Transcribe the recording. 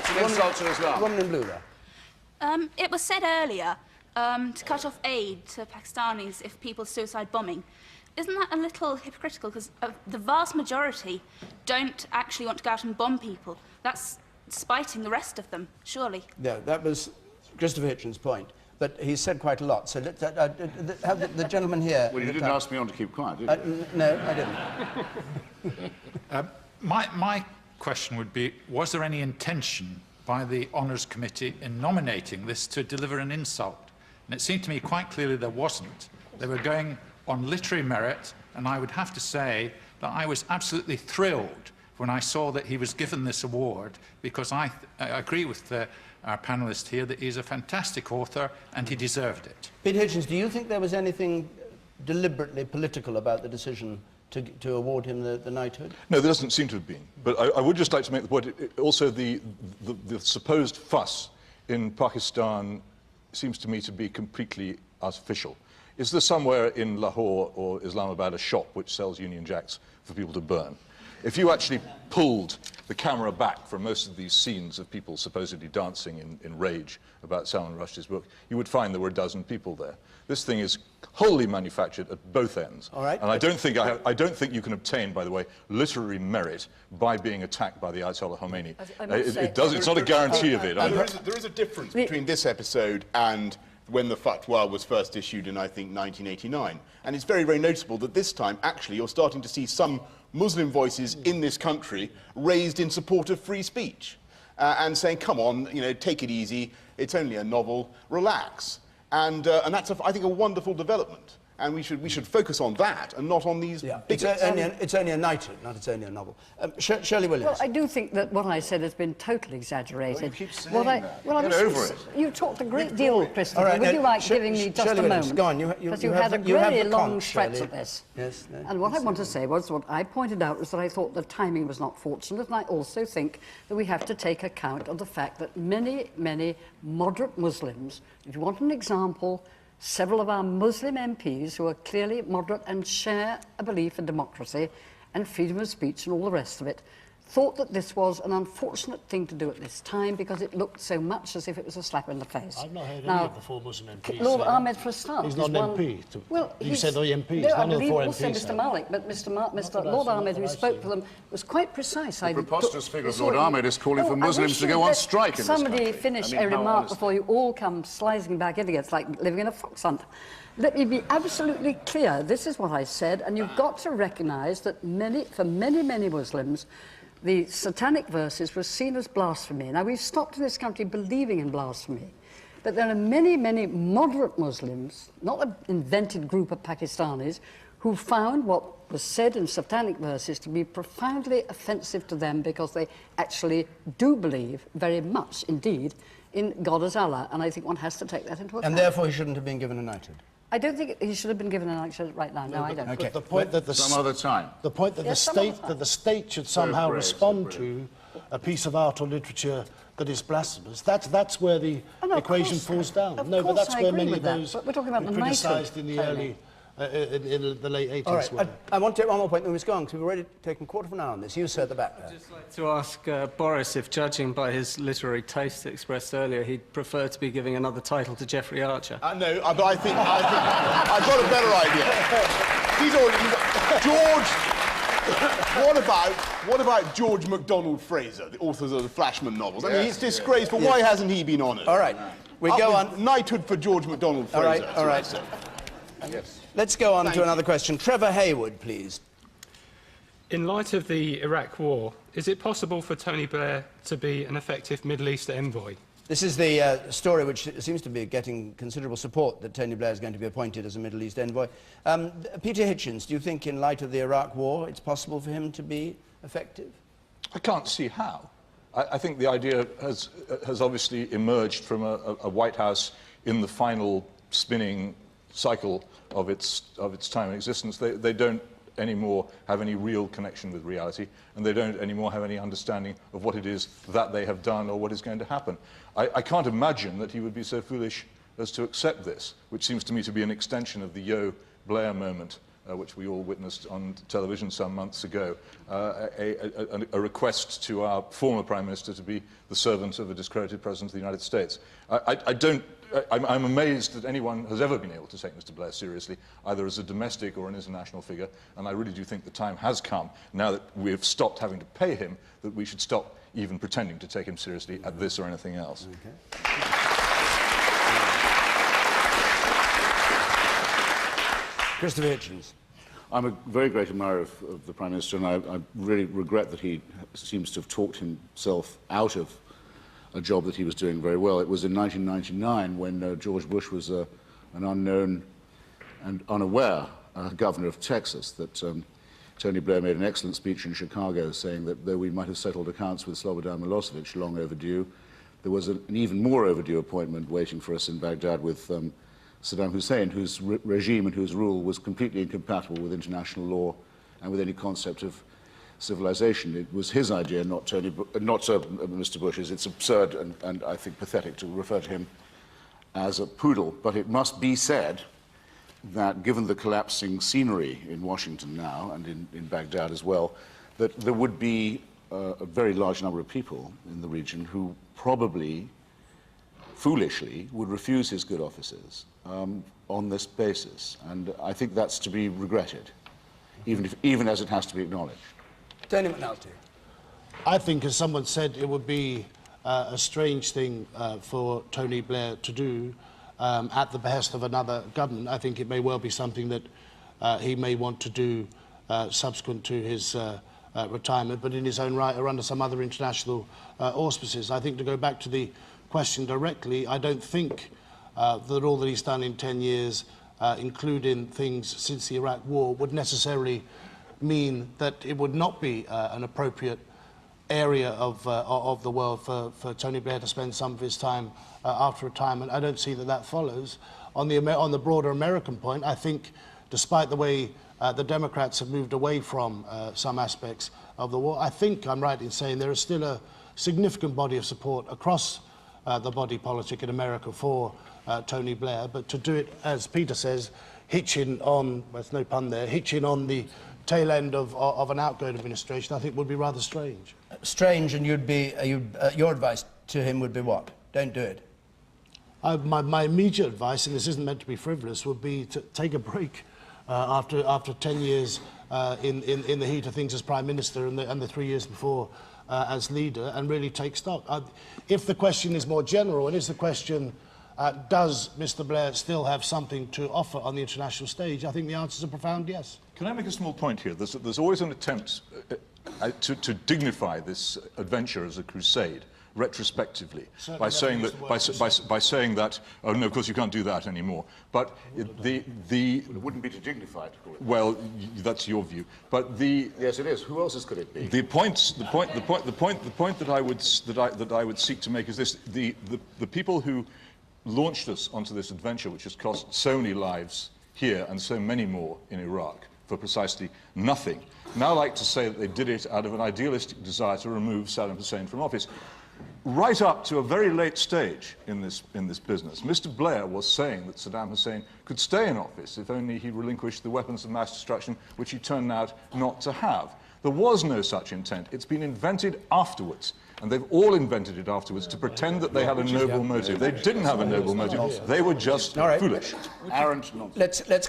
It's an insult to Islam. Woman in blue there. It was said earlier to cut off aid to Pakistanis if people suicide bombing. Isn't that a little hypocritical? Because the vast majority don't actually want to go out and bomb people. That's spiting the rest of them, surely. Yeah, that was Christopher Hitchens' point. But he said quite a lot. So let's have the gentleman here. Well, you didn't ask me on to keep quiet, did you? No, I didn't. My question would be, was there any intention by the Honours Committee in nominating this to deliver an insult? And it seemed to me quite clearly there wasn't. They were going on literary merit, and I would have to say that I was absolutely thrilled when I saw that he was given this award, because I agree with our panellist here that he's a fantastic author and he deserved it. Peter Hitchens, do you think there was anything deliberately political about the decision to award him the knighthood? No, there doesn't seem to have been. But I would just like to make the point, also the supposed fuss in Pakistan seems to me to be completely artificial. Is there somewhere in Lahore or Islamabad a shop which sells Union Jacks for people to burn? If you actually pulled the camera back from most of these scenes of people supposedly dancing in rage about Salman Rushdie's book, you would find there were a dozen people there. This thing is wholly manufactured at both ends. All right. And I don't think you can obtain, by the way, literary merit by being attacked by the Ayatollah Khomeini. It's not a guarantee of it. There is a difference between this episode and when the fatwa was first issued in, I think, 1989. And it's very, very noticeable that this time, actually, you're starting to see some Muslim voices in this country raised in support of free speech and saying, come on, you know, take it easy, it's only a novel, relax. And that's, I think, a wonderful development. And we should focus on that and not on these bigots. It's only a knighthood, not it's only a novel. Shirley Williams. Well, I do think that what I said has been totally exaggerated. Well, you keep saying that. Get over it. You talked a great deal, Christopher. Right, would you like giving me just a moment? Go on. Because you had a very long stretch of this. Yes. No, and what I want to say was, what I pointed out was that I thought the timing was not fortunate, and I also think that we have to take account of the fact that many, many moderate Muslims, if you want an example, several of our Muslim MPs who are clearly moderate and share a belief in democracy and freedom of speech and all the rest of it, thought that this was an unfortunate thing to do at this time because it looked so much as if it was a slap in the face. I've not heard any of the four Muslim MPs. Lord Ahmed, for a start, he's not an MP. Well, you said the MPs. No, I none of the believe four also MPs Mr. Malik, but Mr. Lord Ahmed, who spoke for them, was quite precise. The preposterous figure of Lord Ahmed is calling for Muslims to go on strike in this country. Somebody finish a remark before you all come slicing back in again. It's like living in a fox hunt. Let me be absolutely clear. This is what I said, and you've got to recognise that for many, many Muslims, the satanic verses were seen as blasphemy. Now, we've stopped in this country believing in blasphemy, but there are many, many moderate Muslims, not an invented group of Pakistanis, who found what was said in satanic verses to be profoundly offensive to them because they actually do believe very much, indeed, in God as Allah, and I think one has to take that into account. And therefore he shouldn't have been given a knighthood? I don't think he should have been given an knighthood right now. No, I don't. Okay. The point that some other time. The point that the state should somehow respond to a piece of art or literature that is blasphemous. That's where the equation falls down. Of no, but course that's I where agree many with of those that, but we're talking about the criticised knighthood, in the early. In the late 80s. All right, I want to take one more point, then we must go on, because we've already taken a quarter of an hour on this. You, sir, at the back there. I'd just like to ask Boris if, judging by his literary taste expressed earlier, he'd prefer to be giving another title to Jeffrey Archer. No, but I think I've got a better idea. He's already... George... What about George MacDonald Fraser, the author of the Flashman novels? I mean, he's disgraceful. Why hasn't he been honoured? All right, we go on. Knighthood for George MacDonald Fraser. All right. Yes. Let's go on to another question. Trevor Hayward, please. In light of the Iraq War, is it possible for Tony Blair to be an effective Middle East envoy? This is the story which seems to be getting considerable support, that Tony Blair is going to be appointed as a Middle East envoy. Peter Hitchens, do you think in light of the Iraq War it's possible for him to be effective? I can't see how. I think the idea has obviously emerged from a White House in the final spinning cycle of its time in existence. They don't anymore have any real connection with reality, and they don't anymore have any understanding of what it is that they have done or what is going to happen. I can't imagine that he would be so foolish as to accept this, which seems to me to be an extension of the Blair moment which we all witnessed on television some months ago, a request to our former Prime Minister to be the servant of a discredited President of the United States. I'm amazed that anyone has ever been able to take Mr. Blair seriously, either as a domestic or an international figure, and I really do think the time has come, now that we have stopped having to pay him, that we should stop even pretending to take him seriously at this or anything else. Okay. Christopher Hitchens. I'm a very great admirer of the Prime Minister, and I really regret that he seems to have talked himself out of a job that he was doing very well. It was in 1999 when George Bush was an unknown and unaware governor of Texas that Tony Blair made an excellent speech in Chicago saying that though we might have settled accounts with Slobodan Milosevic, long overdue, there was an even more overdue appointment waiting for us in Baghdad with Saddam Hussein, whose regime and whose rule was completely incompatible with international law and with any concept of civilization. It was his idea, not Mr. Bush's. It's absurd and I think pathetic to refer to him as a poodle, but it must be said that given the collapsing scenery in Washington now and in Baghdad as well, that there would be a very large number of people in the region who probably foolishly would refuse his good offices on this basis, and I think that's to be regretted, even as it has to be acknowledged. Tony McNulty. I think, as someone said, it would be a strange thing for Tony Blair to do at the behest of another government. I think it may well be something that he may want to do subsequent to his retirement, but in his own right or under some other international auspices. I think, to go back to the question directly, I don't think that all that he's done in 10 years, including things since the Iraq War, would necessarily mean that it would not be an appropriate area of the world for Tony Blair to spend some of his time after retirement. I don't see that follows. On the broader American point, I think, despite the way the Democrats have moved away from some aspects of the war, I think I'm right in saying there is still a significant body of support across the body politic in America for Tony Blair, but to do it, as Peter says, hitching on, well, there's no pun there, hitching on the tail end of an outgoing administration, I think would be rather strange. Strange, and your advice to him would be what? Don't do it. My immediate advice, and this isn't meant to be frivolous, would be to take a break after 10 years in the heat of things as Prime Minister and the 3 years before as leader, and really take stock. If the question is more general, and is the question, does Mr. Blair still have something to offer on the international stage, I think the answer is a profound yes. Can I make a small point here? There's always an attempt to dignify this adventure as a crusade retrospectively by saying that oh no, of course you can't do that anymore. But it wouldn't be to dignify to call it. Well, that's your view. But yes, it is. Who else's could it be? The point that I would seek to make is this: the people who launched us onto this adventure, which has cost so many lives here and so many more in Iraq for precisely nothing, now like to say that they did it out of an idealistic desire to remove Saddam Hussein from office. Right up to a very late stage in this business, Mr. Blair was saying that Saddam Hussein could stay in office if only he relinquished the weapons of mass destruction, which he turned out not to have. There was no such intent. It's been invented afterwards, and they've all invented it afterwards to pretend that they had a noble motive. They didn't have a noble motive. They were just foolish. Arrant nonsense. Let's